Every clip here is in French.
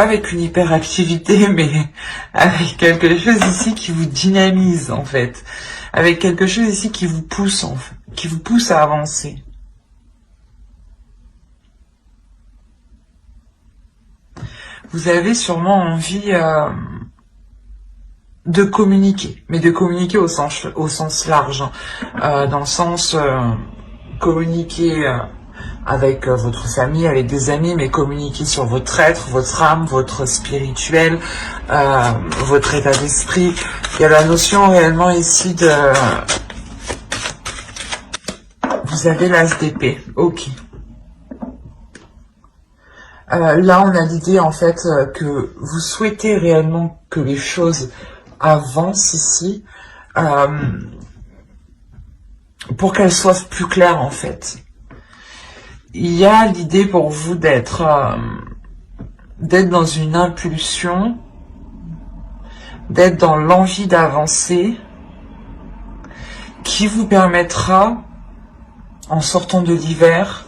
avec une hyperactivité, mais avec quelque chose ici qui vous dynamise, en fait. Avec quelque chose ici qui vous pousse, en fait, qui vous pousse à avancer. Vous avez sûrement envie de communiquer, mais de communiquer au sens large, hein. Dans le sens communiquer avec votre famille, avec des amis, mais communiquer sur votre être, votre âme, votre spirituel, votre état d'esprit. Il y a la notion réellement ici de... Vous avez l'as d'épée, ok. Là, on a l'idée en fait que vous souhaitez réellement que les choses avancent ici, pour qu'elles soient plus claires en fait. Il y a l'idée pour vous d'être dans une impulsion, d'être dans l'envie d'avancer, qui vous permettra, en sortant de l'hiver,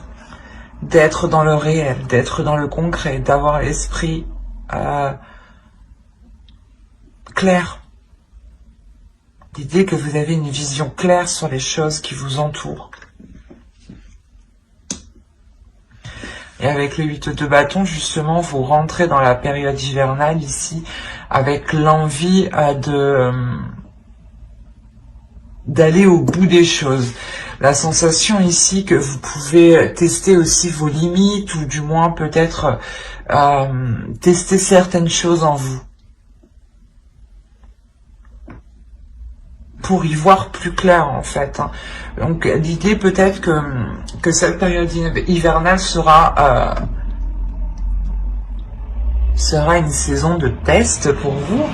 d'être dans le réel, d'être dans le concret, d'avoir l'esprit clair. L'idée que vous avez une vision claire sur les choses qui vous entourent. Et avec le 8 de bâton, justement, vous rentrez dans la période hivernale ici, avec l'envie d'aller au bout des choses. La sensation ici que vous pouvez tester aussi vos limites, ou du moins peut-être tester certaines choses en vous. Pour y voir plus clair en fait. Hein. Donc l'idée peut-être que cette période hivernale sera une saison de test pour vous.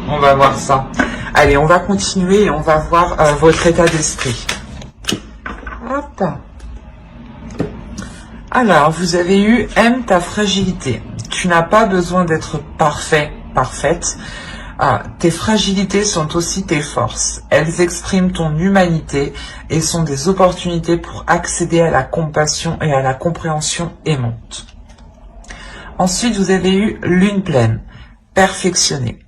On va voir ça. Allez, on va continuer et on va voir votre état d'esprit. Hop. Alors, vous avez eu « Aime ta fragilité ». Tu n'as pas besoin d'être parfait, parfaite. Tes fragilités sont aussi tes forces. Elles expriment ton humanité et sont des opportunités pour accéder à la compassion et à la compréhension aimante. Ensuite, vous avez eu lune pleine, perfectionnée.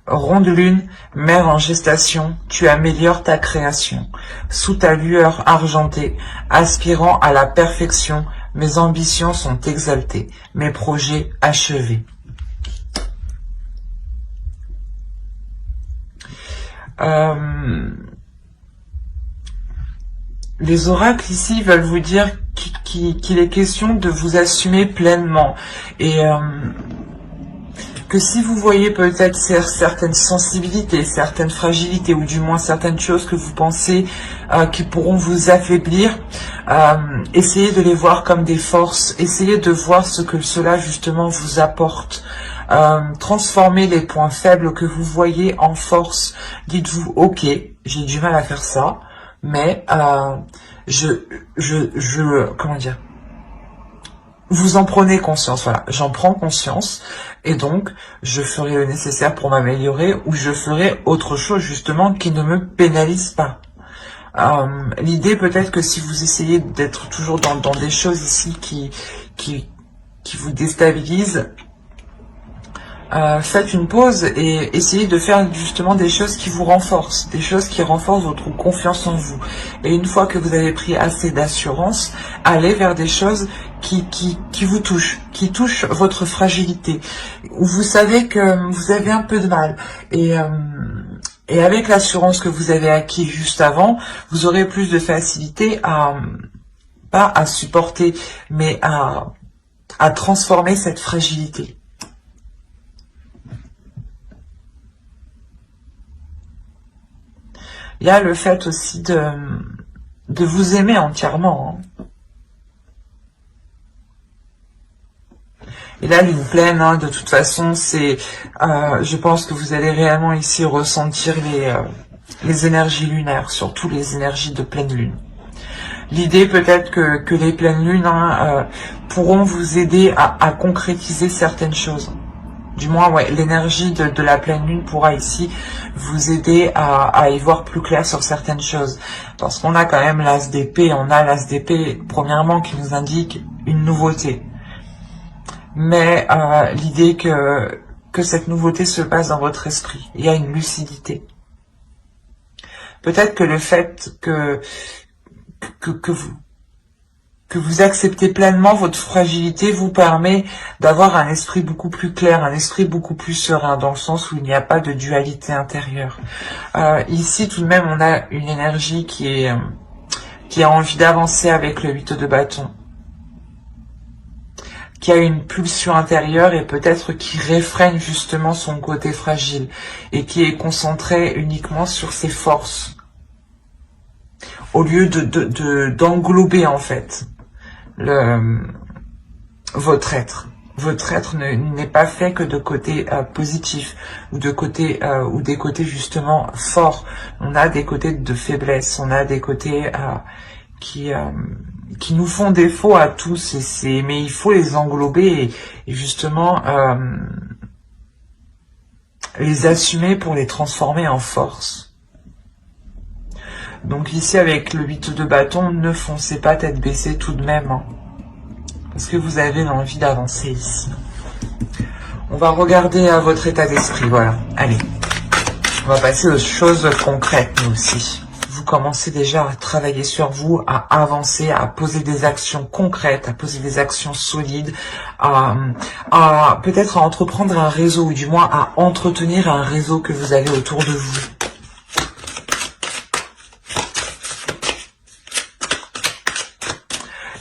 Ronde lune, mère en gestation, tu améliores ta création. Sous ta lueur argentée, aspirant à la perfection, mes ambitions sont exaltées, mes projets achevés. Les oracles ici veulent vous dire qu'il est question de vous assumer pleinement et que si vous voyez peut-être certaines sensibilités, certaines fragilités ou du moins certaines choses que vous pensez qui pourront vous affaiblir, essayez de les voir comme des forces, essayez de voir ce que cela justement vous apporte. Transformez les points faibles que vous voyez en force. Dites-vous, ok, j'ai du mal à faire ça, mais comment dire, vous en prenez conscience, voilà, j'en prends conscience, et donc je ferai le nécessaire pour m'améliorer, ou je ferai autre chose justement qui ne me pénalise pas. L'idée peut-être que si vous essayez d'être toujours dans des choses ici qui vous déstabilisent, faites une pause et essayez de faire justement des choses qui vous renforcent, des choses qui renforcent votre confiance en vous. Et une fois que vous avez pris assez d'assurance, allez vers des choses qui vous touchent, qui touchent votre fragilité, où vous savez que vous avez un peu de mal. Et avec l'assurance que vous avez acquis juste avant, vous aurez plus de facilité pas à supporter, mais à transformer cette fragilité. Il y a le fait aussi de vous aimer entièrement. Hein. Et là, lune pleine, hein, de toute façon, c'est, je pense que vous allez réellement ici ressentir les énergies lunaires, surtout les énergies de pleine lune. L'idée peut-être que les pleines lunes pourront vous aider à concrétiser certaines choses. Du moins, ouais, l'énergie de la pleine lune pourra ici vous aider à y voir plus clair sur certaines choses. Parce qu'on a quand même l'as d'épée, premièrement, qui nous indique une nouveauté. mais l'idée que cette nouveauté se passe dans votre esprit. Il y a une lucidité. Peut-être que le fait que vous acceptez pleinement votre fragilité vous permet d'avoir un esprit beaucoup plus clair, un esprit beaucoup plus serein, dans le sens où il n'y a pas de dualité intérieure. Ici, tout de même, on a une énergie qui a envie d'avancer avec le 8 de bâton, qui a une pulsion intérieure et peut-être qui réfrène justement son côté fragile et qui est concentré uniquement sur ses forces, au lieu d'englober en fait votre être. Votre être n'est pas fait que de côtés positifs ou des côtés justement forts. On a des côtés de faiblesse, on a des côtés qui nous font défaut à tous, mais il faut les englober et justement les assumer pour les transformer en force. Donc ici, avec le 8 de bâton, ne foncez pas tête baissée tout de même, hein, parce que vous avez l'envie d'avancer ici. On va regarder à votre état d'esprit, voilà. Allez, on va passer aux choses concrètes, nous aussi. Vous commencez déjà à travailler sur vous, à avancer, à poser des actions concrètes, à poser des actions solides, à peut-être à entreprendre un réseau, ou du moins à entretenir un réseau que vous avez autour de vous.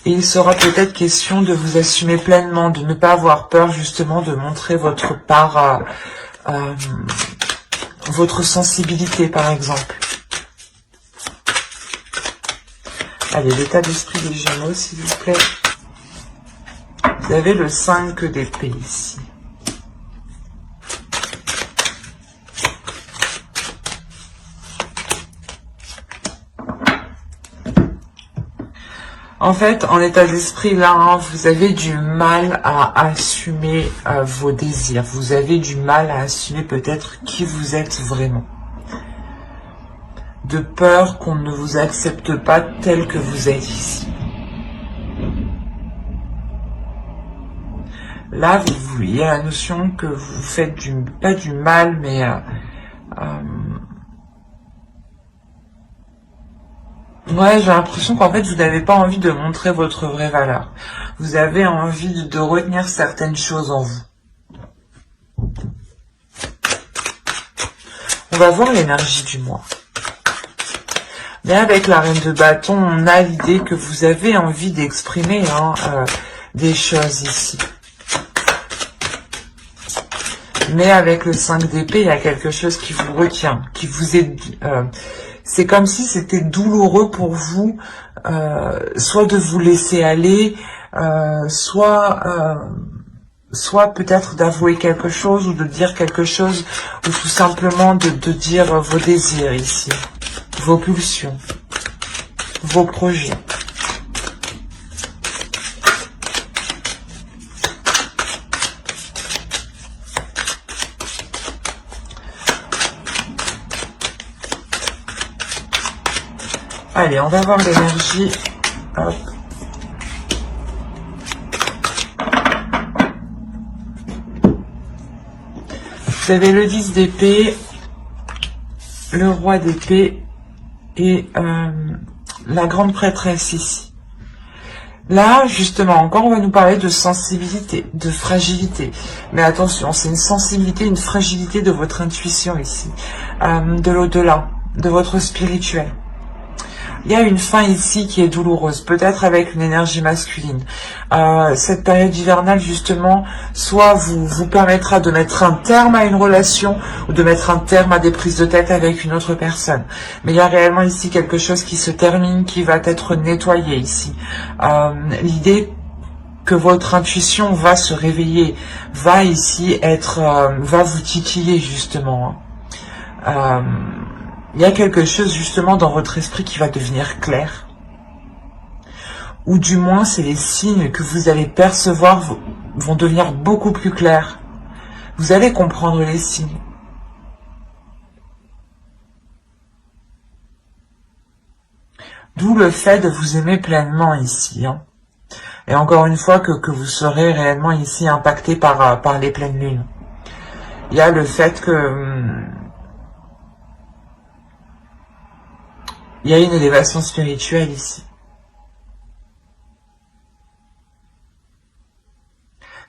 Et il sera peut-être question de vous assumer pleinement, de ne pas avoir peur justement de montrer votre part, votre sensibilité par exemple. Allez, l'état d'esprit des Gémeaux s'il vous plaît. Vous avez le 5 d'épée ici. En fait, en état d'esprit, là, hein, vous avez du mal à assumer vos désirs. Vous avez du mal à assumer peut-être qui vous êtes vraiment. De peur qu'on ne vous accepte pas tel que vous êtes ici. Là, il y a la notion que vous faites pas du mal, mais ouais, j'ai l'impression qu'en fait, vous n'avez pas envie de montrer votre vraie valeur. Vous avez envie de retenir certaines choses en vous. On va voir l'énergie du mois. Mais avec la reine de bâton, on a l'idée que vous avez envie d'exprimer des choses ici. Mais avec le 5 d'épée, il y a quelque chose qui vous retient, qui vous est... c'est comme si c'était douloureux pour vous, soit de vous laisser aller, soit peut-être d'avouer quelque chose ou de dire quelque chose, ou tout simplement de dire vos désirs ici, vos pulsions, vos projets. Allez, on va voir l'énergie. Hop. Vous avez le 10 d'épée, le roi d'épée et la grande prêtresse ici. Là, justement, encore, on va nous parler de sensibilité, de fragilité. Mais attention, c'est une sensibilité, une fragilité de votre intuition ici, de l'au-delà, de votre spirituel. Il y a une fin ici qui est douloureuse, peut-être avec une énergie masculine. Cette période hivernale, justement, soit vous permettra de mettre un terme à une relation ou de mettre un terme à des prises de tête avec une autre personne. Mais il y a réellement ici quelque chose qui se termine, qui va être nettoyé ici. L'idée que votre intuition va se réveiller, va ici va vous titiller, justement. Il y a quelque chose justement dans votre esprit qui va devenir clair. Ou du moins, c'est les signes que vous allez percevoir vont devenir beaucoup plus clairs. Vous allez comprendre les signes. D'où le fait de vous aimer pleinement ici. Hein. Et encore une fois que vous serez réellement ici impacté par les pleines lunes. Il y a le fait que il y a une élévation spirituelle ici.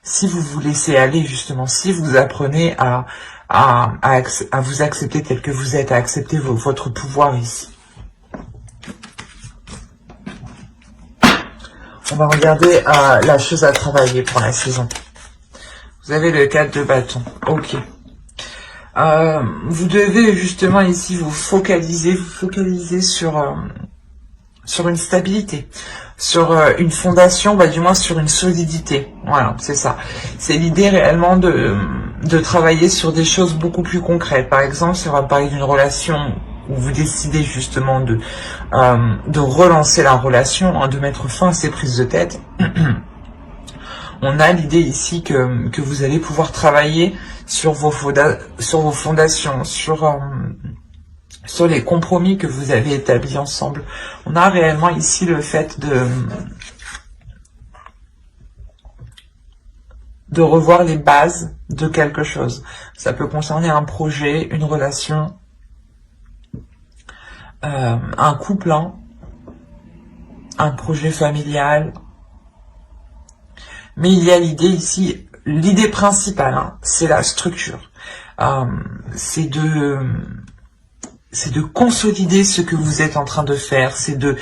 Si vous vous laissez aller, justement, si vous apprenez à vous accepter tel que vous êtes, à accepter votre pouvoir ici. On va regarder la chose à travailler pour la saison. Vous avez le 4 de bâton. Ok. Vous devez justement ici vous focaliser sur une stabilité, sur une fondation, du moins sur une solidité. Voilà, c'est ça. C'est l'idée réellement de travailler sur des choses beaucoup plus concrètes. Par exemple, si on va parler d'une relation où vous décidez justement de relancer la relation, de mettre fin à ces prises de tête, on a l'idée ici que vous allez pouvoir travailler sur vos fondations, sur les compromis que vous avez établis ensemble. On a réellement ici le fait de revoir les bases de quelque chose. Ça peut concerner un projet, une relation, un couple, un projet familial. Mais il y a l'idée ici, l'idée principale, c'est la structure. C'est de consolider ce que vous êtes en train de faire, c'est de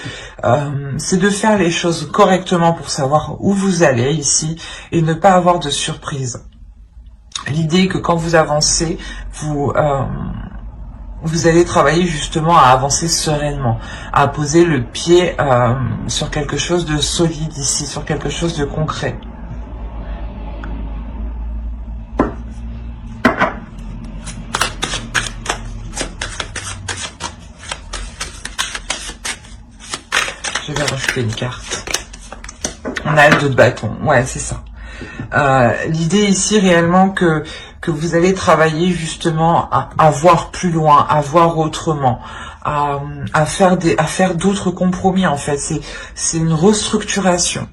faire les choses correctement pour savoir où vous allez ici et ne pas avoir de surprise. L'idée que quand vous avancez, vous allez travailler justement à avancer sereinement, à poser le pied sur quelque chose de solide ici, sur quelque chose de concret. Je vais rajouter une carte. On a le 2 de bâton. Ouais, c'est ça. L'idée ici réellement que vous allez travailler justement à voir plus loin, à voir autrement, à faire d'autres compromis en fait. C'est une restructuration.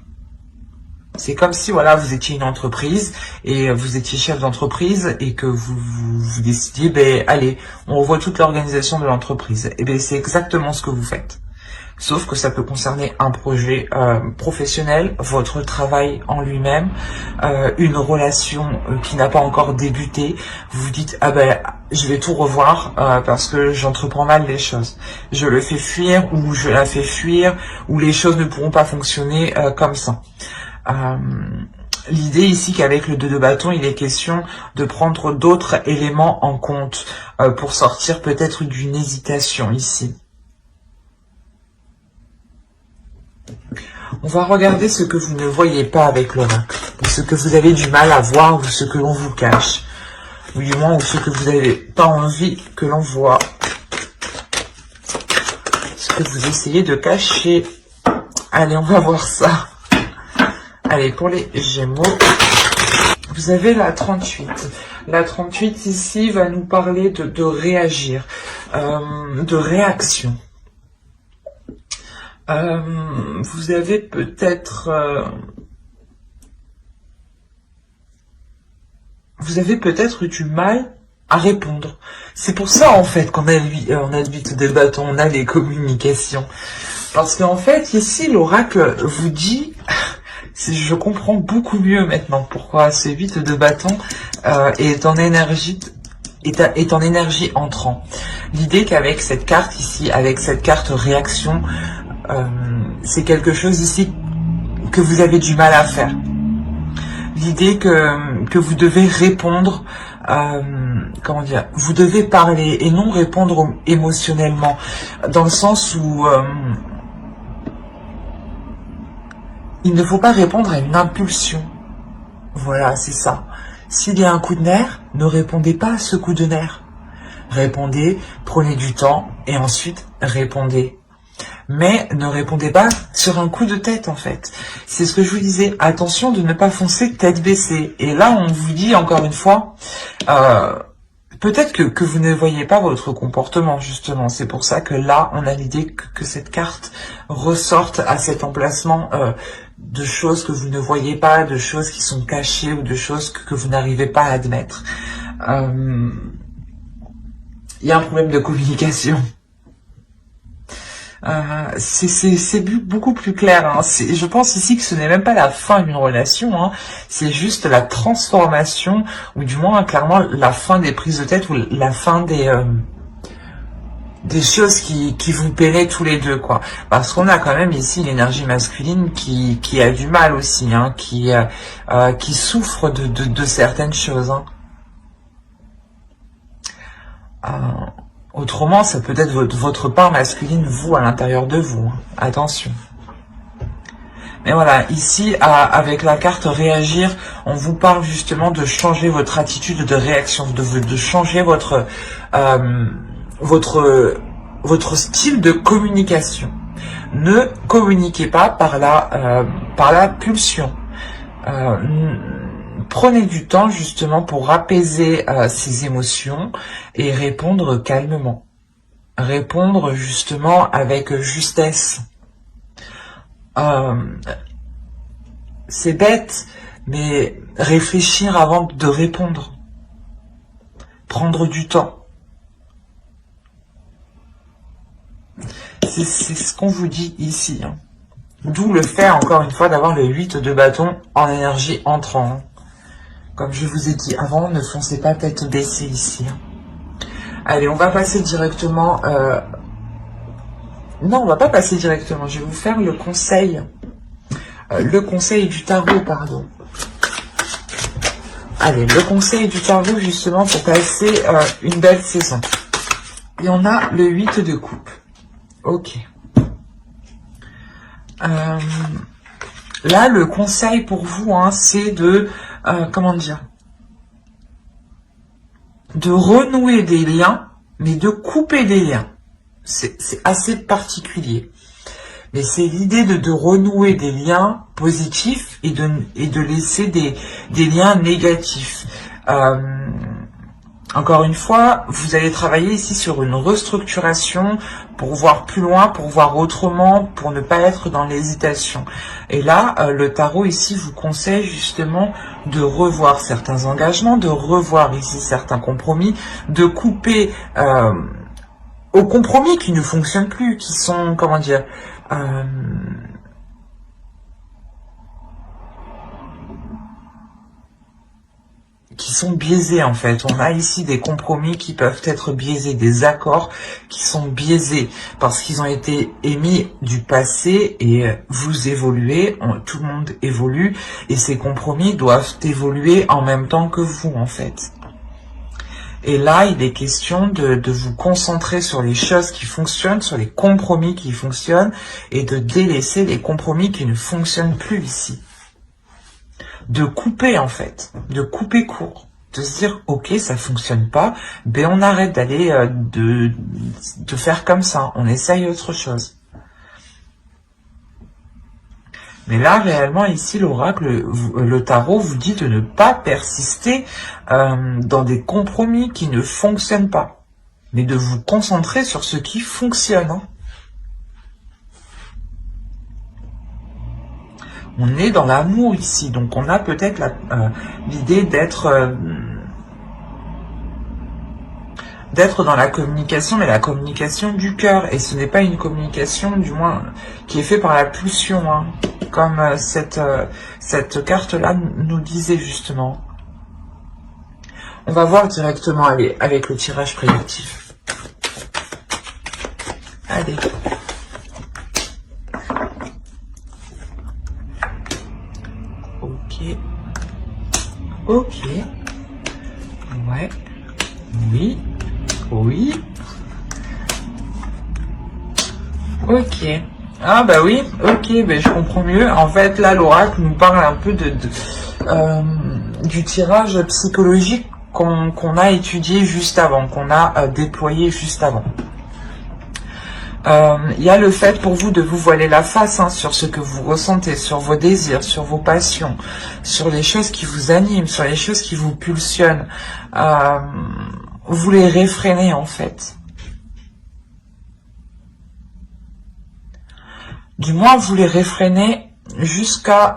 C'est comme si voilà vous étiez une entreprise et vous étiez chef d'entreprise et que vous décidiez allez on revoit toute l'organisation de l'entreprise. Et c'est exactement ce que vous faites. Sauf que ça peut concerner un projet professionnel, votre travail en lui-même, une relation qui n'a pas encore débuté. Vous vous dites, je vais tout revoir parce que j'entreprends mal les choses. Je le fais fuir ou je la fais fuir ou les choses ne pourront pas fonctionner comme ça. L'idée ici qu'avec le 2 de bâton, il est question de prendre d'autres éléments en compte pour sortir peut-être d'une hésitation ici. On va regarder ce que vous ne voyez pas avec l'oracle, ou ce que vous avez du mal à voir, ou ce que l'on vous cache, ou du moins, ou ce que vous n'avez pas envie que l'on voit, ce que vous essayez de cacher. Allez, on va voir ça. Allez, pour les Gémeaux, vous avez la 38. La 38 ici va nous parler de réagir, de réaction. Vous avez peut-être eu du mal à répondre. C'est pour ça en fait qu'on a le 8 de bâton, on a les communications. Parce qu'en fait ici l'oracle vous dit, je comprends beaucoup mieux maintenant pourquoi ce 8 de bâton est en énergie entrant. L'idée qu'avec cette carte ici, avec cette carte réaction, c'est quelque chose ici que vous avez du mal à faire. L'idée que vous devez répondre, vous devez parler et non répondre émotionnellement, dans le sens où il ne faut pas répondre à une impulsion. Voilà, c'est ça. S'il y a un coup de nerf, ne répondez pas à ce coup de nerf. Répondez, prenez du temps et ensuite répondez. Mais ne répondez pas sur un coup de tête en fait. C'est ce que je vous disais, attention de ne pas foncer tête baissée. Et là on vous dit encore une fois, peut-être que vous ne voyez pas votre comportement justement. C'est pour ça que là on a l'idée que cette carte ressorte à cet emplacement de choses que vous ne voyez pas, de choses qui sont cachées ou de choses que vous n'arrivez pas à admettre. Il y a un problème de communication. C'est beaucoup plus clair. Hein. Je pense ici que ce n'est même pas la fin d'une relation, hein. C'est juste la transformation, ou du moins clairement la fin des prises de tête, ou la fin des choses qui vous peinaient tous les deux, quoi. Parce qu'on a quand même ici l'énergie masculine qui a du mal aussi, hein, qui souffre de certaines choses. Hein. Autrement, ça peut être votre part masculine, vous, à l'intérieur de vous. Hein. Attention. Mais voilà, ici, avec la carte réagir, on vous parle justement de changer votre attitude de réaction, de changer votre style de communication. Ne communiquez pas par la pulsion. Prenez du temps justement pour apaiser ces émotions et répondre calmement. Répondre justement avec justesse. C'est bête, mais réfléchir avant de répondre. Prendre du temps. C'est ce qu'on vous dit ici. Hein. D'où le fait, encore une fois, d'avoir le 8 de bâton en énergie entrant. Hein. Comme je vous ai dit avant, ne foncez pas tête baissée ici. Hein. Allez, on va passer directement... Non, on va pas passer directement. Je vais vous faire le conseil. Le conseil du tarot, pardon. Allez, le conseil du tarot, justement, pour passer une belle saison. Et on a le 8 de coupe. Ok. Là, le conseil pour vous, hein, c'est de... comment dire, de renouer des liens, mais de couper des liens. C'est assez particulier. Mais c'est l'idée de renouer des liens positifs et de laisser des liens négatifs. Encore une fois, vous allez travailler ici sur une restructuration pour voir plus loin, pour voir autrement, pour ne pas être dans l'hésitation. Et là, le tarot ici vous conseille justement de revoir certains engagements, de revoir ici certains compromis, de couper aux compromis qui ne fonctionnent plus, qui sont, comment dire, qui sont biaisés en fait. On a ici des compromis qui peuvent être biaisés, des accords qui sont biaisés parce qu'ils ont été émis du passé et vous évoluez, tout le monde évolue et ces compromis doivent évoluer en même temps que vous en fait. Et là, il est question de vous concentrer sur les choses qui fonctionnent, sur les compromis qui fonctionnent et de délaisser les compromis qui ne fonctionnent plus ici. De couper en fait, de couper court, de se dire ok ça fonctionne pas, ben on arrête d'aller de faire comme ça, on essaye autre chose. Mais là réellement ici l'oracle, le tarot vous dit de ne pas persister dans des compromis qui ne fonctionnent pas, mais de vous concentrer sur ce qui fonctionne. Hein. On est dans l'amour ici, donc on a peut-être l'idée d'être dans la communication, mais la communication du cœur. Et ce n'est pas une communication, du moins, qui est faite par la pulsion, hein, comme cette carte-là nous disait justement. On va voir directement avec le tirage prédictif. Allez. Ok. Ouais. Oui. Oui. Ok. Ah bah oui, ok, ben je comprends mieux. En fait, là, l'oracle nous parle un peu du tirage psychologique qu'on a étudié juste avant, qu'on a déployé juste avant. Il y a le fait pour vous de vous voiler la face hein, sur ce que vous ressentez, sur vos désirs, sur vos passions, sur les choses qui vous animent, sur les choses qui vous pulsionnent. Vous les réfrénez en fait. Du moins, vous les réfrénez jusqu'à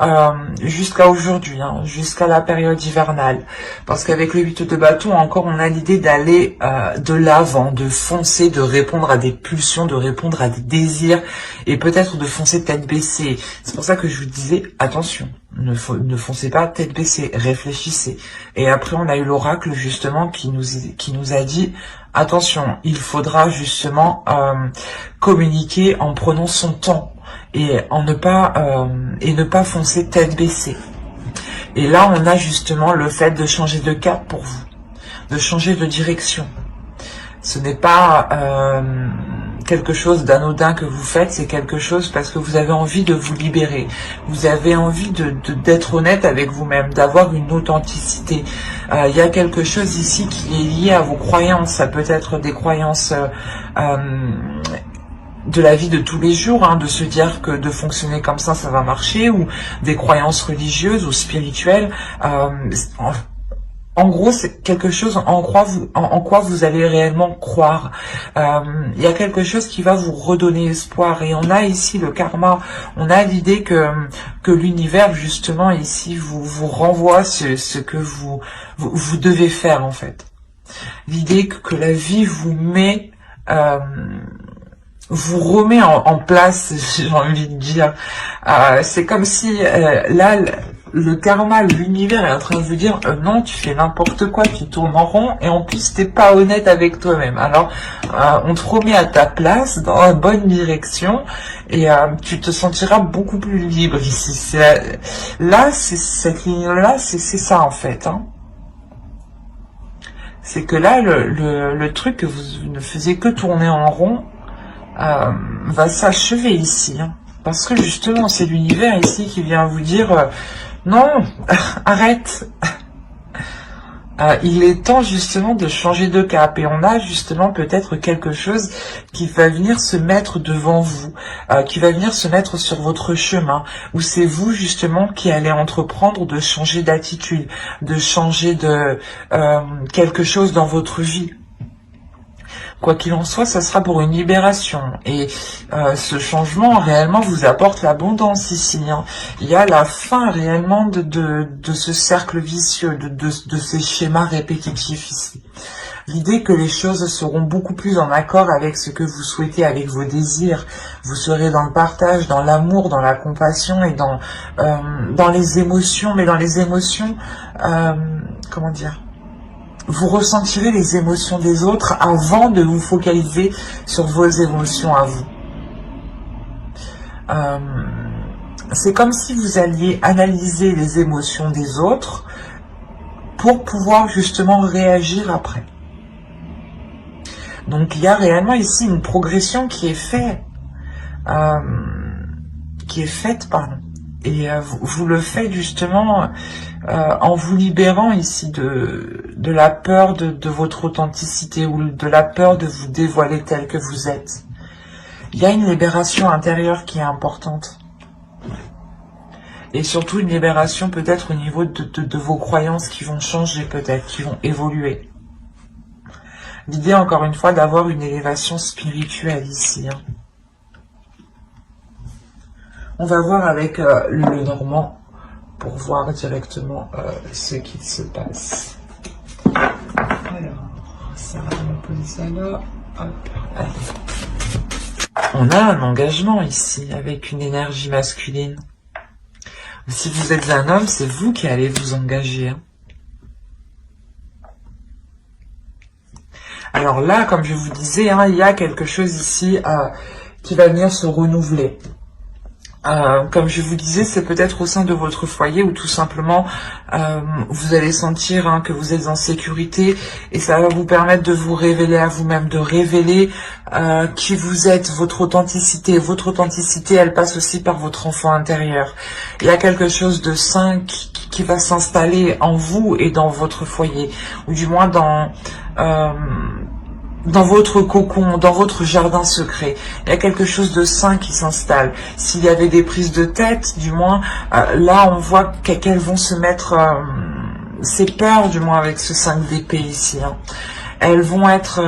aujourd'hui, hein, jusqu'à la période hivernale. Parce qu'avec le 8 de bâton, encore, on a l'idée d'aller de l'avant, de foncer, de répondre à des pulsions, de répondre à des désirs, et peut-être de foncer tête baissée. C'est pour ça que je vous disais, attention, ne foncez pas tête baissée, réfléchissez. Et après, on a eu l'oracle, justement, qui nous a dit, attention, il faudra justement communiquer en prenant son temps, et ne pas foncer tête baissée. Et là, on a justement le fait de changer de cap pour vous, de changer de direction. Ce n'est pas quelque chose d'anodin que vous faites, c'est quelque chose parce que vous avez envie de vous libérer. Vous avez envie d'être honnête avec vous-même, d'avoir une authenticité. Il y a quelque chose ici qui est lié à vos croyances. Ça peut être des croyances de la vie de tous les jours, hein, de se dire que de fonctionner comme ça va marcher, ou des croyances religieuses ou spirituelles. En gros, c'est quelque chose en quoi vous allez réellement croire. Il y a quelque chose qui va vous redonner espoir. Et on a ici le karma. On a l'idée que l'univers, justement, ici, vous renvoie ce que vous devez faire, en fait. L'idée que la vie vous met... vous remet en place, j'ai envie de dire. C'est comme si là, le karma, l'univers est en train de vous dire non, tu fais n'importe quoi, tu tournes en rond, et en plus t'es pas honnête avec toi-même. Alors on te remet à ta place, dans la bonne direction, et tu te sentiras beaucoup plus libre ici. Là, c'est cette ligne-là, c'est ça en fait. Hein. C'est que là, le truc que vous ne faisiez que tourner en rond, va s'achever ici, hein, parce que justement c'est l'univers ici qui vient vous dire non, arrête. Il est temps justement de changer de cap, et on a justement peut-être quelque chose qui va venir se mettre devant vous, qui va venir se mettre sur votre chemin, où c'est vous justement qui allez entreprendre de changer d'attitude, de changer de quelque chose dans votre vie. Quoi qu'il en soit, ça sera pour une libération. Et ce changement, réellement, vous apporte l'abondance ici. Hein. Il y a la fin, réellement, de ce cercle vicieux, de ces schémas répétitifs ici. L'idée que les choses seront beaucoup plus en accord avec ce que vous souhaitez, avec vos désirs. Vous serez dans le partage, dans l'amour, dans la compassion et dans les émotions. Mais dans les émotions, comment dire ? Vous ressentirez les émotions des autres avant de vous focaliser sur vos émotions à vous. C'est comme si vous alliez analyser les émotions des autres pour pouvoir justement réagir après. Donc il y a réellement ici une progression qui est faite, et vous le faites justement en vous libérant ici de la peur de votre authenticité, ou de la peur de vous dévoiler tel que vous êtes. Il y a une libération intérieure qui est importante. Et surtout une libération peut-être au niveau de vos croyances qui vont changer peut-être, qui vont évoluer. L'idée encore une fois d'avoir une élévation spirituelle ici. Hein. On va voir avec le Normand pour voir directement ce qu'il se passe. Alors, ça va me poser ça là. Hop, allez. On a un engagement ici avec une énergie masculine. Si vous êtes un homme, c'est vous qui allez vous engager. Hein. Alors là, comme je vous disais, hein, il y a quelque chose ici qui va venir se renouveler. Comme je vous disais, c'est peut-être au sein de votre foyer où tout simplement vous allez sentir que vous êtes en sécurité, et ça va vous permettre de vous révéler à vous-même, de révéler qui vous êtes, votre authenticité. Votre authenticité, elle passe aussi par votre enfant intérieur. Il y a quelque chose de sain qui va s'installer en vous et dans votre foyer, ou du moins dans votre cocon, dans votre jardin secret. Il y a quelque chose de sain qui s'installe. S'il y avait des prises de tête, du moins, là on voit qu'elles vont se mettre, ces peurs, du moins avec ce 5 d'épée ici. Hein. elles vont être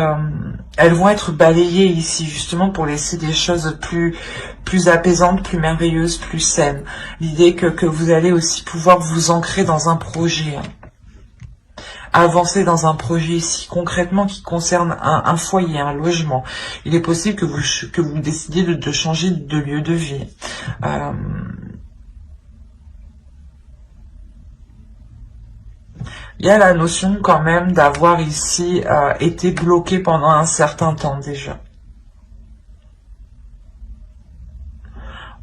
balayées ici, justement pour laisser des choses plus apaisantes, plus merveilleuses, plus saines. L'idée que vous allez aussi pouvoir vous ancrer dans un projet, hein. Avancer dans un projet ici, concrètement, qui concerne un foyer, un logement. Il est possible que vous décidiez de changer de lieu de vie. Il y a la notion quand même d'avoir ici été bloqué pendant un certain temps déjà.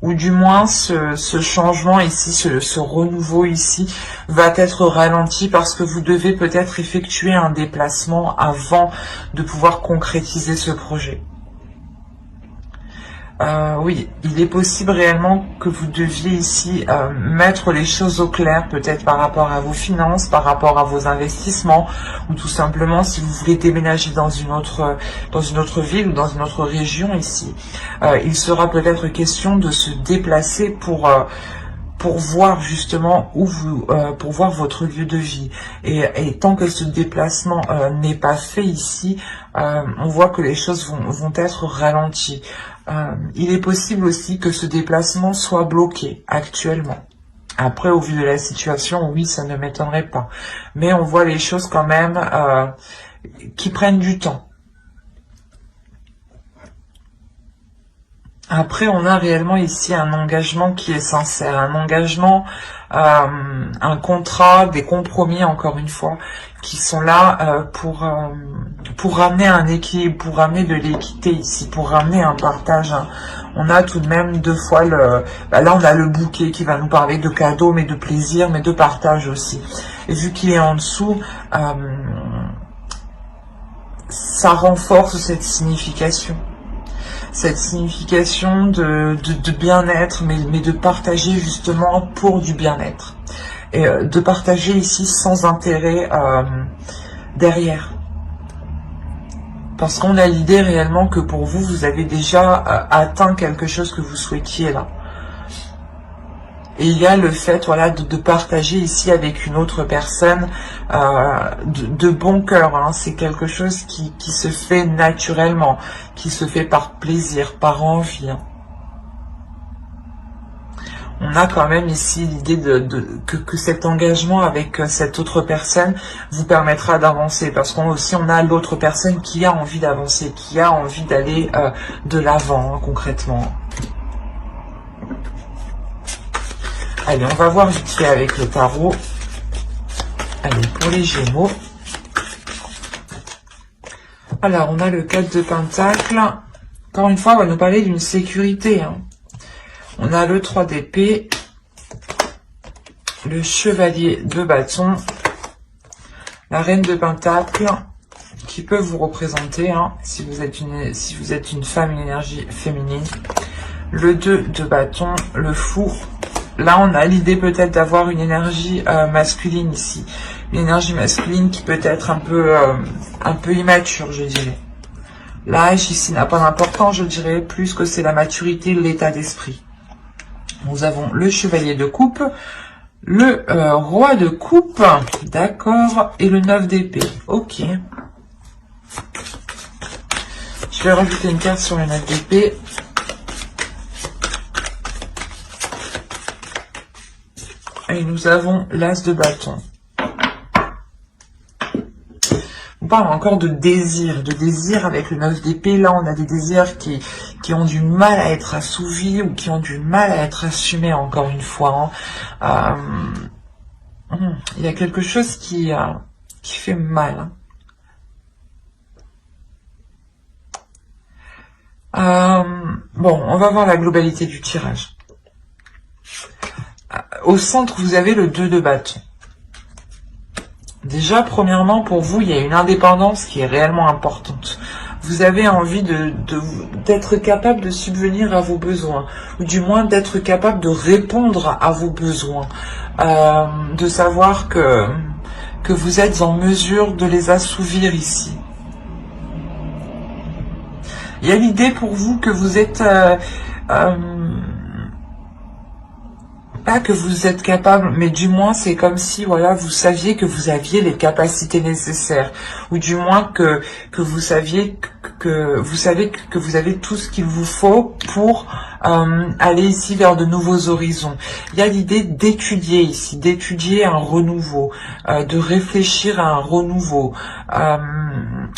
Ou du moins ce changement ici, ce renouveau ici va être ralenti parce que vous devez peut-être effectuer un déplacement avant de pouvoir concrétiser ce projet. Oui, il est possible réellement que vous deviez ici mettre les choses au clair, peut-être par rapport à vos finances, par rapport à vos investissements, ou tout simplement si vous voulez déménager dans une autre ville ou dans une autre région ici. Il sera peut-être question de se déplacer pour voir justement où vous, pour voir votre lieu de vie. Et tant que ce déplacement n'est pas fait ici, on voit que les choses vont être ralenties. Il est possible aussi que ce déplacement soit bloqué actuellement. Après, au vu de la situation, oui, ça ne m'étonnerait pas. Mais on voit les choses quand même qui prennent du temps. Après, on a réellement ici un engagement qui est sincère, un engagement, un contrat, des compromis, encore une fois, qui sont là pour ramener un équilibre, pour ramener de l'équité ici, pour ramener un partage. Hein. On a tout de même deux fois là on a le bouquet qui va nous parler de cadeaux, mais de plaisir, mais de partage aussi. Et vu qu'il est en dessous, ça renforce cette signification. Cette signification de bien-être, mais de partager justement pour du bien-être. Et de partager ici sans intérêt derrière. Parce qu'on a l'idée réellement que pour vous, vous avez déjà atteint quelque chose que vous souhaitiez là. Et il y a le fait voilà, de partager ici avec une autre personne de bon cœur. Hein. C'est quelque chose qui se fait naturellement, qui se fait par plaisir, par envie. Hein. On a quand même ici l'idée que cet engagement avec cette autre personne vous permettra d'avancer. Parce qu'on aussi on a l'autre personne qui a envie d'avancer, qui a envie d'aller de l'avant hein, concrètement. Allez, on va voir vite fait avec le tarot. Allez, pour les Gémeaux. Alors, on a le 4 de Pentacle. Encore une fois, on va nous parler d'une sécurité. Hein. On a le 3 d'épée. Le Chevalier de Bâton. La Reine de Pentacle, qui peut vous représenter, hein, si vous êtes une femme, une énergie féminine. Le 2 de Bâton, le Fou. Là, on a l'idée peut-être d'avoir une énergie masculine ici. Une énergie masculine qui peut être un peu immature, je dirais. L'âge ici n'a pas d'importance, je dirais, plus que c'est la maturité, l'état d'esprit. Nous avons le Chevalier de Coupe, le Roi de Coupe, d'accord, et le 9 d'épée. Ok. Je vais rajouter une carte sur le 9 d'épée. Et nous avons l'As de bâton. On parle encore de désir avec le 9 d'épée. Là, on a des désirs qui ont du mal à être assouvis ou qui ont du mal à être assumés, encore une fois. Hein. Il y a quelque chose qui fait mal. Bon, on va voir la globalité du tirage. Au centre, vous avez le 2 de bâton. Déjà, premièrement, pour vous, il y a une indépendance qui est réellement importante. Vous avez envie d'être capable de subvenir à vos besoins, ou du moins d'être capable de répondre à vos besoins, de savoir que vous êtes en mesure de les assouvir ici. Il y a l'idée pour vous que vous êtes... pas que vous êtes capable, mais du moins c'est comme si voilà vous saviez que vous aviez les capacités nécessaires, ou du moins que vous saviez que vous savez que vous avez tout ce qu'il vous faut pour aller ici vers de nouveaux horizons. Il y a l'idée d'étudier ici, d'étudier un renouveau, de réfléchir à un renouveau.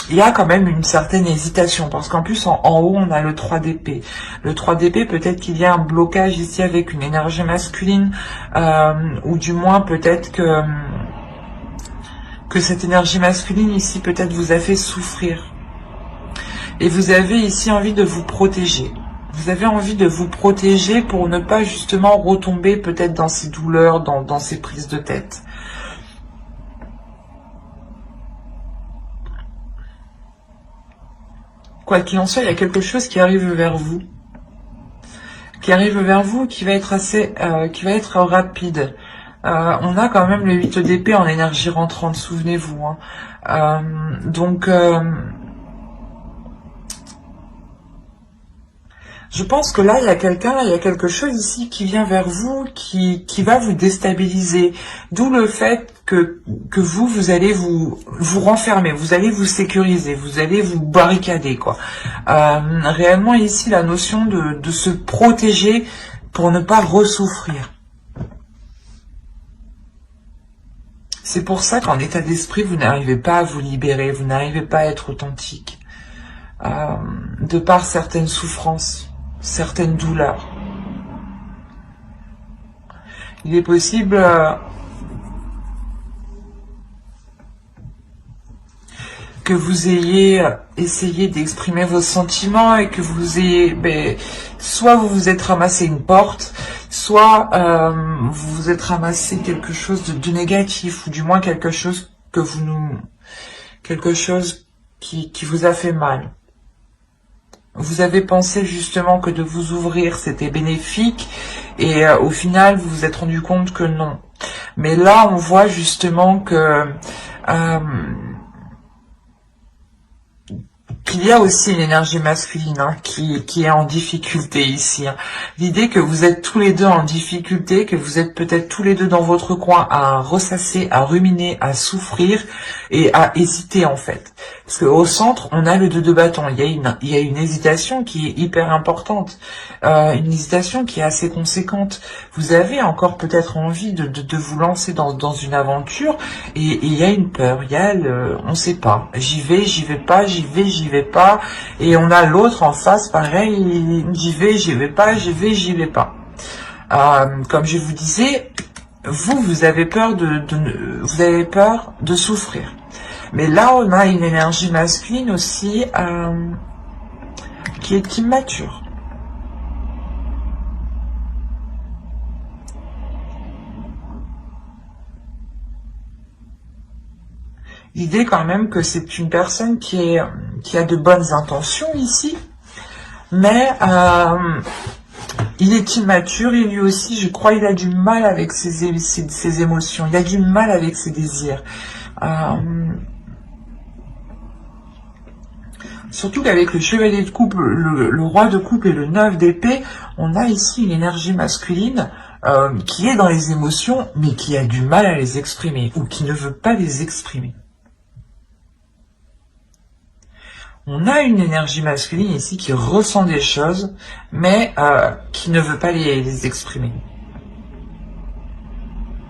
Il y a quand même une certaine hésitation, parce qu'en plus en haut on a le 3 d'épée. Le 3 d'épée, peut-être qu'il y a un blocage ici avec une énergie masculine, ou du moins peut-être que cette énergie masculine ici peut-être vous a fait souffrir. Et vous avez ici envie de vous protéger. Vous avez envie de vous protéger pour ne pas justement retomber peut-être dans ces douleurs, dans ces prises de tête. Quoi qu'il en soit, il y a quelque chose qui arrive vers vous. Qui arrive vers vous, qui va être qui va être rapide. On a quand même le 8 d'épée en énergie rentrante, souvenez-vous. Hein. Je pense que là, il y a quelque chose ici qui vient vers vous, qui va vous déstabiliser. D'où le fait que vous allez vous renfermer, vous allez vous sécuriser, vous allez vous barricader, quoi. Réellement, ici, la notion de se protéger pour ne pas ressouffrir. C'est pour ça qu'en état d'esprit, vous n'arrivez pas à vous libérer, vous n'arrivez pas à être authentique. De par certaines souffrances, certaines douleurs. Il est possible que vous ayez essayé d'exprimer vos sentiments et que vous ayez, soit vous vous êtes ramassé une porte, soit vous vous êtes ramassé quelque chose de négatif, ou du moins quelque chose qui vous a fait mal. Vous avez pensé justement que de vous ouvrir c'était bénéfique, et au final vous vous êtes rendu compte que non. Mais là on voit justement que qu'il y a aussi une énergie masculine qui est en difficulté ici. L'idée que vous êtes tous les deux en difficulté, que vous êtes peut-être tous les deux dans votre coin à ressasser, à ruminer, à souffrir et à hésiter en fait. Parce qu'au centre, on a le 2 de bâton. Il y a une hésitation qui est hyper importante, une hésitation qui est assez conséquente. Vous avez encore peut-être envie de vous lancer dans une aventure, et il y a une peur, il y a on sait pas, j'y vais pas, j'y vais pas, et on a l'autre en face, pareil, j'y vais pas, j'y vais pas. Comme je vous disais, vous avez peur vous avez peur de souffrir. Mais là, on a une énergie masculine aussi qui est immature. L'idée quand même que c'est une personne qui a de bonnes intentions ici, mais il est immature, et lui aussi, je crois, il a du mal avec ses émotions, il a du mal avec ses désirs. Surtout qu'avec le chevalier de coupe, le roi de coupe et le 9 d'épée, on a ici une énergie masculine qui est dans les émotions, mais qui a du mal à les exprimer, ou qui ne veut pas les exprimer. On a une énergie masculine ici qui ressent des choses, mais qui ne veut pas les exprimer.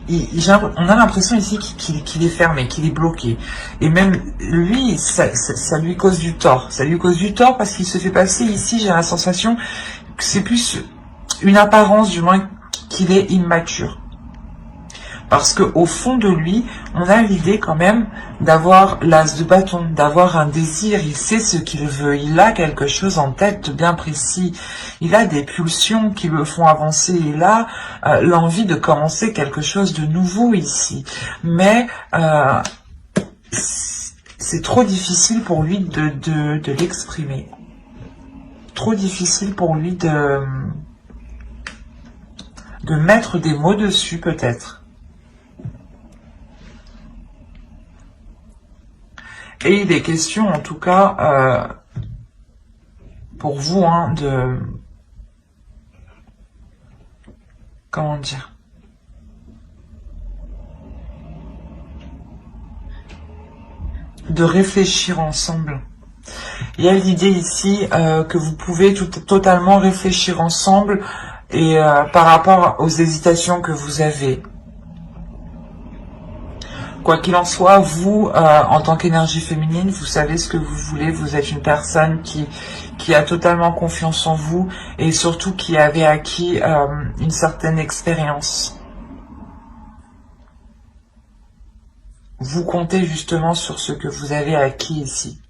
On a l'impression ici qu'il est fermé, qu'il est bloqué. Et même lui, ça lui cause du tort. Ça lui cause du tort parce qu'il se fait passer ici, j'ai la sensation que c'est plus une apparence, du moins, qu'il est immature. Parce que au fond de lui, on a l'idée quand même d'avoir l'as de bâton, d'avoir un désir. Il sait ce qu'il veut, il a quelque chose en tête bien précis. Il a des pulsions qui le font avancer. Il a l'envie de commencer quelque chose de nouveau ici. Mais c'est trop difficile pour lui de l'exprimer. Trop difficile pour lui de mettre des mots dessus peut-être. Et il est question, en tout cas, pour vous, de... Comment dire ? de réfléchir ensemble. Il y a l'idée ici que vous pouvez totalement réfléchir ensemble et par rapport aux hésitations que vous avez. Quoi qu'il en soit, vous, en tant qu'énergie féminine, vous savez ce que vous voulez. Vous êtes une personne qui a totalement confiance en vous et surtout qui avait acquis une certaine expérience. Vous comptez justement sur ce que vous avez acquis ici.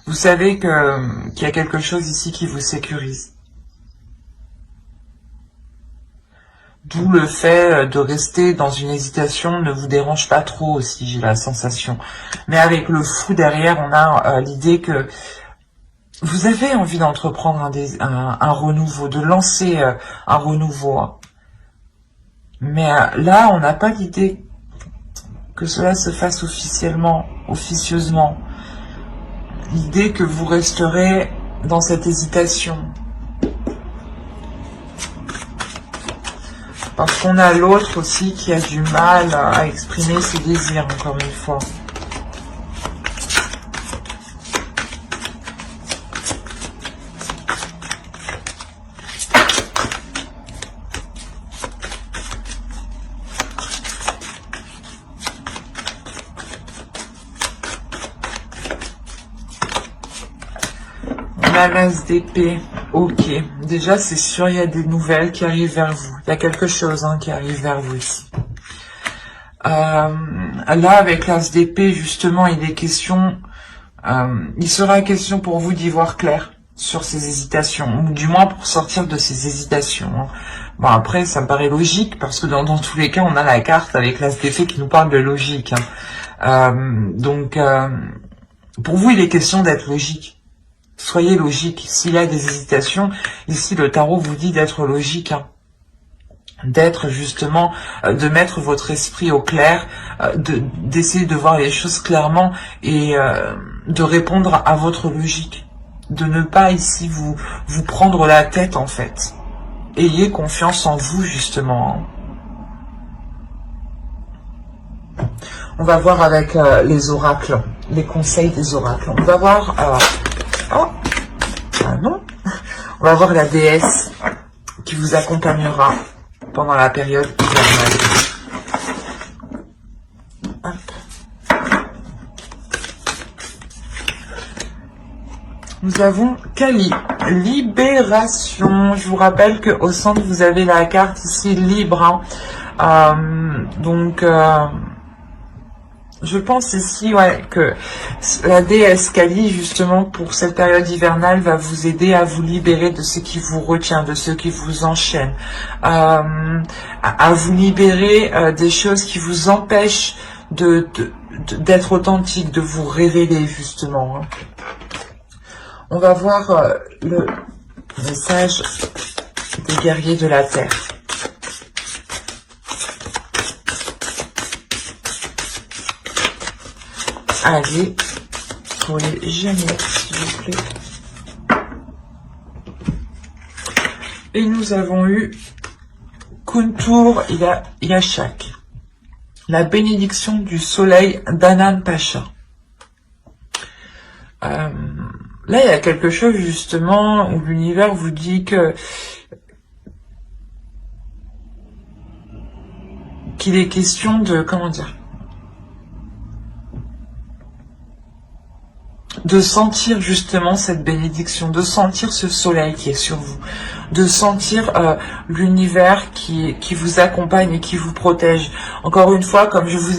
Vous savez qu'il y a quelque chose ici qui vous sécurise. D'où le fait de rester dans une hésitation ne vous dérange pas trop aussi, j'ai la sensation. Mais avec le fou derrière, on a l'idée que vous avez envie d'entreprendre un renouveau, de lancer un renouveau. Mais là, on n'a pas l'idée que cela se fasse officieusement. L'idée que vous resterez dans cette hésitation. Parce qu'on a l'autre aussi qui a du mal à exprimer ses désirs, encore une fois. La l'as d'épée, ok. Déjà, c'est sûr, il y a des nouvelles qui arrivent vers vous. Il y a quelque chose qui arrive vers vous ici. Là, avec l'as d'épée, justement, il est question... il sera question pour vous d'y voir clair sur ces hésitations, ou du moins pour sortir de ces hésitations. Bon, après, ça me paraît logique, parce que dans tous les cas, on a la carte avec l'as d'épée qui nous parle de logique. Donc, pour vous, il est question d'être logique. Soyez logique. S'il y a des hésitations, ici le tarot vous dit d'être logique, d'être justement, de mettre votre esprit au clair, d'essayer de voir les choses clairement et de répondre à votre logique. De ne pas ici vous prendre la tête en fait. Ayez confiance en vous justement. On va voir avec les oracles, les conseils des oracles. On va voir... non. On va voir la déesse qui vous accompagnera pendant la période hivernale. Nous avons Kali, libération. Je vous rappelle qu'au centre, vous avez la carte ici libre. Je pense ici que la déesse Kali, justement, pour cette période hivernale, va vous aider à vous libérer de ce qui vous retient, de ce qui vous enchaîne, à vous libérer des choses qui vous empêchent d'être authentique, de vous révéler, justement. On va voir le message des guerriers de la Terre. Allez, pour les gémeaux, s'il vous plaît. Et nous avons eu Kuntur Yashak, la bénédiction du soleil d'Anan Pacha. Là, il y a quelque chose, justement, où l'univers vous dit qu'il est question de, comment dire, de sentir justement cette bénédiction, de sentir ce soleil qui est sur vous, de sentir l'univers qui vous accompagne et qui vous protège. Encore une fois, comme je vous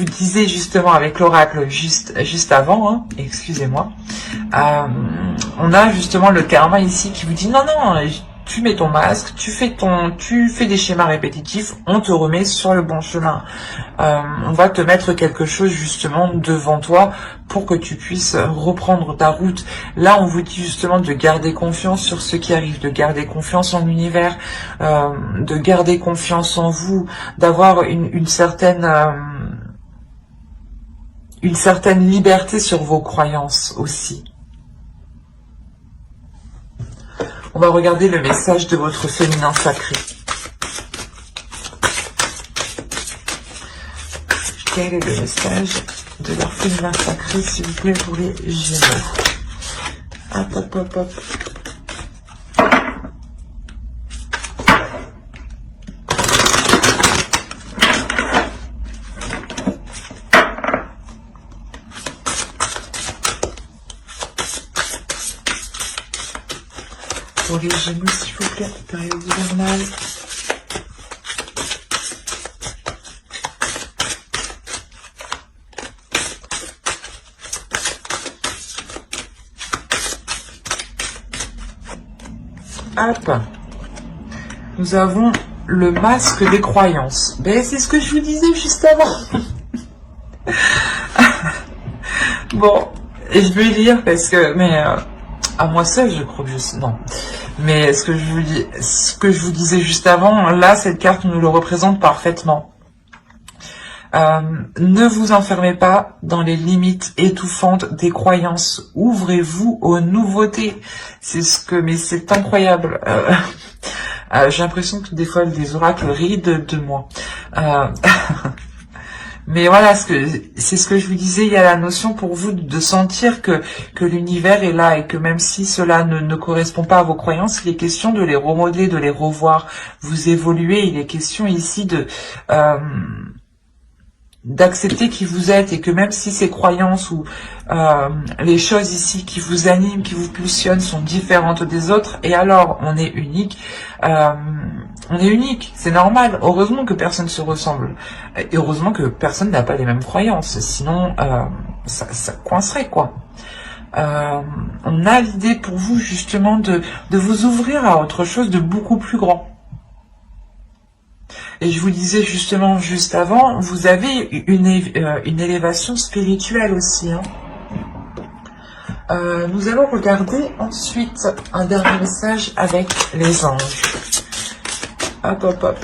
disais justement avec l'oracle juste avant, excusez-moi, on a justement le karma ici qui vous dit non, tu mets ton masque, tu fais des schémas répétitifs, on te remet sur le bon chemin. On va te mettre quelque chose justement devant toi pour que tu puisses reprendre ta route. Là, on vous dit justement de garder confiance sur ce qui arrive, de garder confiance en l'univers, de garder confiance en vous, d'avoir une certaine liberté sur vos croyances aussi. On va regarder le message de votre féminin sacré. Quel est le message de leur féminin sacré, s'il vous plaît, pour les Gémeaux? Hop, hop, hop, hop. Pour les Gémeaux, s'il vous plaît, période hivernale. Hop. Nous avons le masque des croyances. Ben, c'est ce que je vous disais juste avant. Bon, et je vais lire parce que, mais à moi seul, je crois que je sais. Non. Mais ce que je vous disais juste avant, là, cette carte nous le représente parfaitement. Ne vous enfermez pas dans les limites étouffantes des croyances. Ouvrez-vous aux nouveautés. Mais c'est incroyable. J'ai l'impression que des fois les oracles rient de moi. Mais voilà, c'est ce que je vous disais, il y a la notion pour vous de sentir que l'univers est là et que même si cela ne correspond pas à vos croyances, il est question de les remodeler, de les revoir. Vous évoluez, il est question ici d'accepter qui vous êtes et que même si ces croyances ou les choses ici qui vous animent, qui vous pulsionnent sont différentes des autres, et alors on est unique, c'est normal. Heureusement que personne se ressemble et heureusement que personne n'a pas les mêmes croyances, sinon ça coincerait quoi. On a l'idée pour vous justement de vous ouvrir à autre chose de beaucoup plus grand. Et je vous disais justement juste avant, vous avez une élévation spirituelle aussi. Hein. Nous allons regarder ensuite un dernier message avec les anges. Hop, hop, hop.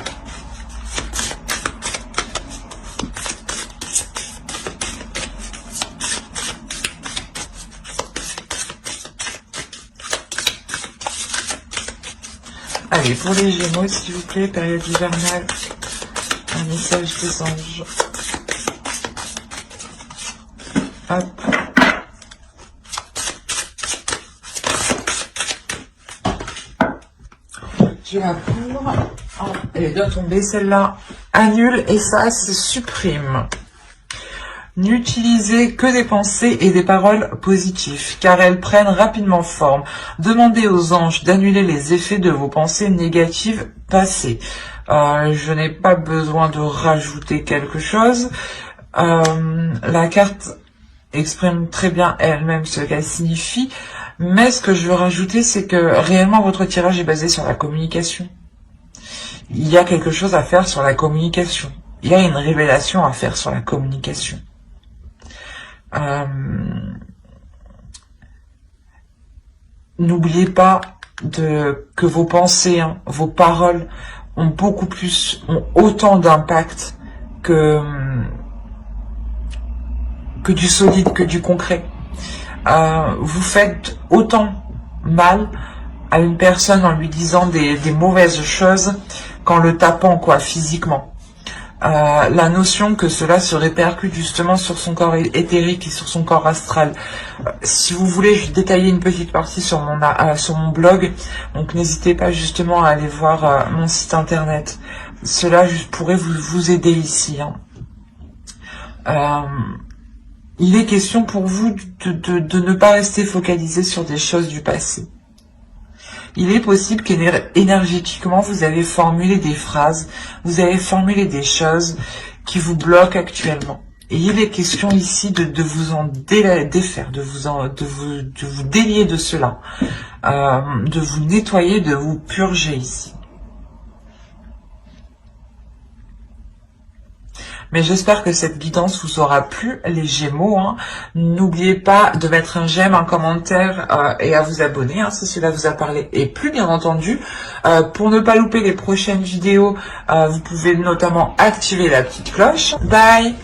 Allez, pour les Gémeaux, s'il vous plaît, période hivernale, un message des anges. Hop. Je vais la prendre. Oh, elle est bien tombée, celle-là. Annule, efface, supprime. N'utilisez que des pensées et des paroles positives, car elles prennent rapidement forme. Demandez aux anges d'annuler les effets de vos pensées négatives passées. Je n'ai pas besoin de rajouter quelque chose. La carte exprime très bien elle-même ce qu'elle signifie, mais ce que je veux rajouter, c'est que réellement votre tirage est basé sur la communication. Il y a quelque chose à faire sur la communication. Il y a une révélation à faire sur la communication. N'oubliez pas que vos pensées, hein, vos paroles ont autant d'impact que du solide, que du concret. Vous faites autant mal à une personne en lui disant des mauvaises choses qu'en le tapant quoi physiquement. La notion que cela se répercute justement sur son corps éthérique et sur son corps astral. Si vous voulez, je vais détailler une petite partie sur mon blog, donc n'hésitez pas justement à aller voir mon site internet. Cela pourrait vous aider ici. Hein. Il est question pour vous de ne pas rester focalisé sur des choses du passé. Il est possible qu'énergétiquement, vous avez formulé des phrases, vous avez formulé des choses qui vous bloquent actuellement. Et il est question ici de vous en défaire, de vous délier de cela, de vous nettoyer, de vous purger ici. Mais j'espère que cette guidance vous aura plu, les Gémeaux. Hein. N'oubliez pas de mettre un j'aime, un commentaire et à vous abonner si cela vous a parlé. Et plus bien entendu, pour ne pas louper les prochaines vidéos, vous pouvez notamment activer la petite cloche. Bye!